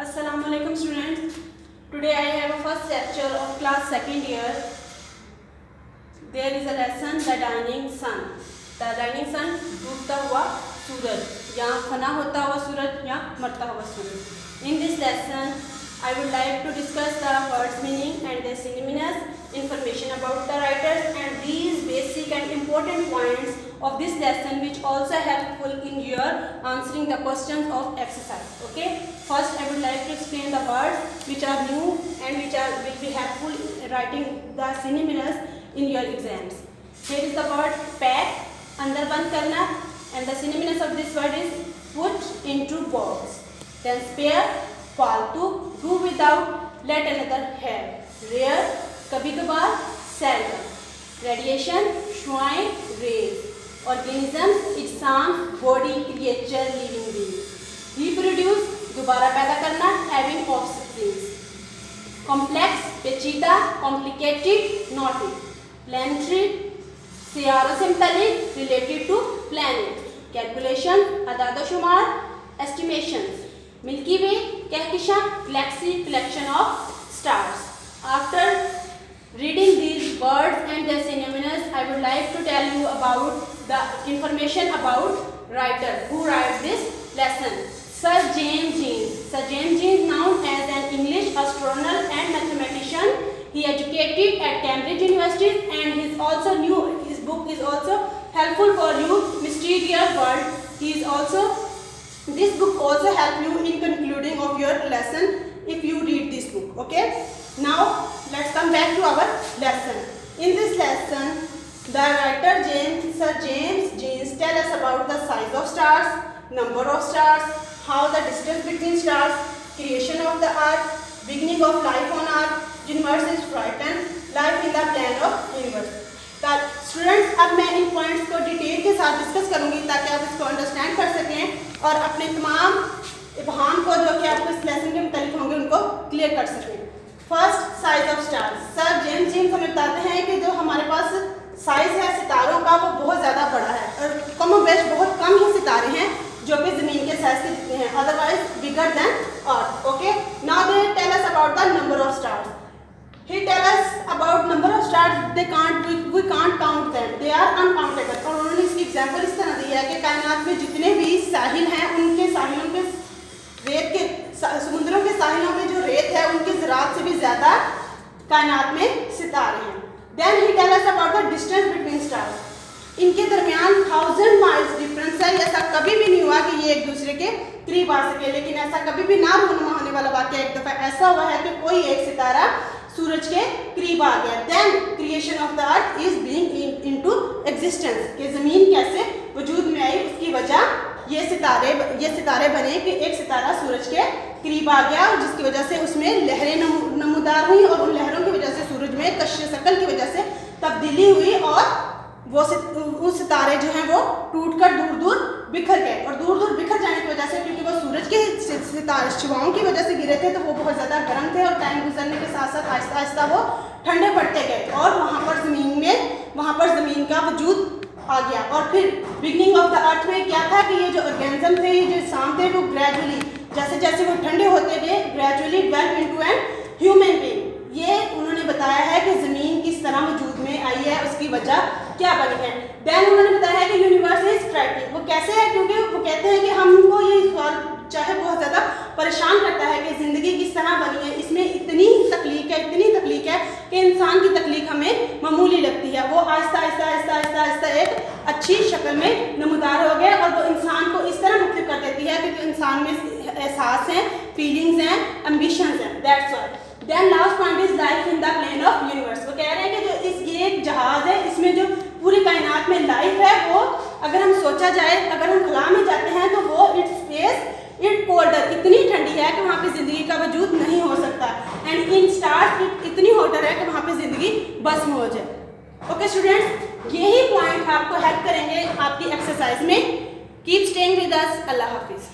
Assalamualaikum students. Today I have a first lecture of class second year. There is a lesson the dying sun. The dying sun डूबता हुआ सूरज या फना होता हुआ सूरज या मरता हुआ सूरज. In this lesson I would like to discuss the words meaning and their synonymous, information about the writers and these basic and important points of this lesson which also helpful in your answering the questions of exercise. Okay, first I would like to explain the words which are new and which will be helpful in writing the synonymous in your exams. Here is the word pack, अंदर बंद करना, and the synonymous of this word is put into box. Then spare, फालतू, do without, let another have, rare, कभी कभार, seldom, radiation, shine, rays, organism, its some body creature living being, reproduce, दोबारा पैदा करना, having offspring, complex, पेचीदा, complicated, knotty, planetary, सियारों से मुतालिक, related to planet, calculation, अदाद-ओ-शुमार, estimations, Milky Way, Kahkashan, galaxy, collection of stars. After reading these words and their synonyms, I would like to tell you about the information about writer who wrote this lesson. Sir James Jeans. Sir James Jeans, known as an English astronomer and mathematician, he educated at Cambridge University and he is also new. His book is also helpful for you. Mysterious World. He is also. This book also help you in concluding of your lesson if you read this book. Okay. Now let's come back to our lesson. In this lesson, the writer Sir James Jeans tell us about the size of stars, number of stars, how the distance between stars, creation of the earth, beginning of life on earth, universe is frightened, life in the plan of universe. Students अब मैं इन points को detail के साथ discuss करूंगी ताकि आप इसको understand कर सकें और अपने तमाम इबहाम को जो कि आपको इस लेसन के मुतालिक होंगे उनको क्लियर कर सकें. First, size of stars. Sir James Jeans हमें बताते हैं कि जो हमारे पास साइज है सितारों का वो बहुत ज़्यादा बड़ा है और कम और बेश बहुत कम ही सितारे हैं जो कि ज़मीन के साइज के जितने हैं, otherwise bigger than earth. Okay, now they tell us about the number of stars. He tell us about number of stars. We can't count them. They are uncountable. और उन्होंने इसकी एग्जाम्पल इस तरह दी है कि कायनात में जितने भी साहिल हैं उनके साहिलों के रेत के समुद्रों के साहिलों में जो रेत है उनकी ज़रात से भी ज़्यादा कायनात में सितारे हैं. Then he tell us about the distance between stars. इनके दरमियान 1000 माइल्स डिफरेंस है. ऐसा कभी भी नहीं हुआ कि ये एक दूसरे के करीब आ सके, लेकिन ऐसा कभी भी ना रूनुमा होने वाला वाक़या एक दफ़ा ऐसा हुआ है कि कोई एक सितारा सूरज के करीब आ गया. Then creation of the earth is being into existence, कि ज़मीन कैसे वजूद में आई उसकी वजह ये सितारे बने कि एक सितारा सूरज के करीब आ गया और जिसकी वजह से उसमें लहरें नमूदार हुई और उन लहरों की वजह से सूरज में कश्श शकल की वजह से तब्दीली हुई और वो सितारे जो हैं वो टूटकर दूर दूर बिखर गए और दूर दूर बिखर जाने की वजह से क्योंकि वो सूरज के सितारे शिवाओं की वजह से गिरे थे तो वो बहुत ज़्यादा गर्म थे और टाइम गुजरने के साथ साथ आहिस्ता आहिस्ता वो ठंडे पड़ते गए और वहाँ पर ज़मीन का वजूद आ गया. और फिर बिगनिंग ऑफ द अर्थ में क्या था कि ये जो ऑर्गेनिज्म थे, ये जो इंसान थे, वो ग्रेजुअली जैसे जैसे वो ठंडे होते गए gradually develop into an human being. ये उन्होंने बताया है कि ज़मीन किस तरह वजूद में आई है, उसकी वजह क्या बनी है. देन उन्होंने बताया है कि यूनिवर्स इज फ्राइटनिंग. वो कैसे है, क्योंकि वो कहते हैं कि हमको ये सवाल चाहे बहुत ज़्यादा परेशान करता है कि ज़िंदगी किस तरह बनी है. इसमें इतनी तख्लीक है कि इंसान की तख्लीक हमें मामूली लगती है. वो आहिस्ता आहिस्ता एक अच्छी शक्ल में नमूदार हो गया और वो इंसान को इस तरह मुख्तलिफ कर देती है कि इंसान में एहसास हैं, फीलिंग्स हैं, एम्बिशंस हैं. That's why. Then last point is life in the plane of universe. वो कह रहे हैं कि जो ये एक जहाज़ है, इसमें जो पूरी कायनात में लाइफ है वो अगर हम सोचा जाए, अगर हम खला में जाते हैं तो वो इट कोल्डर, इतनी ठंडी है कि वहाँ पे ज़िंदगी का वजूद नहीं हो सकता. एंड इन स्टार्स इतनी हॉटर है कि वहाँ पे ज़िंदगी भस्म हो जाए. ओके स्टूडेंट्स, यही पॉइंट आपको हेल्प करेंगे आपकी एक्सरसाइज में. Keep staying with us. अल्लाह हाफिज़.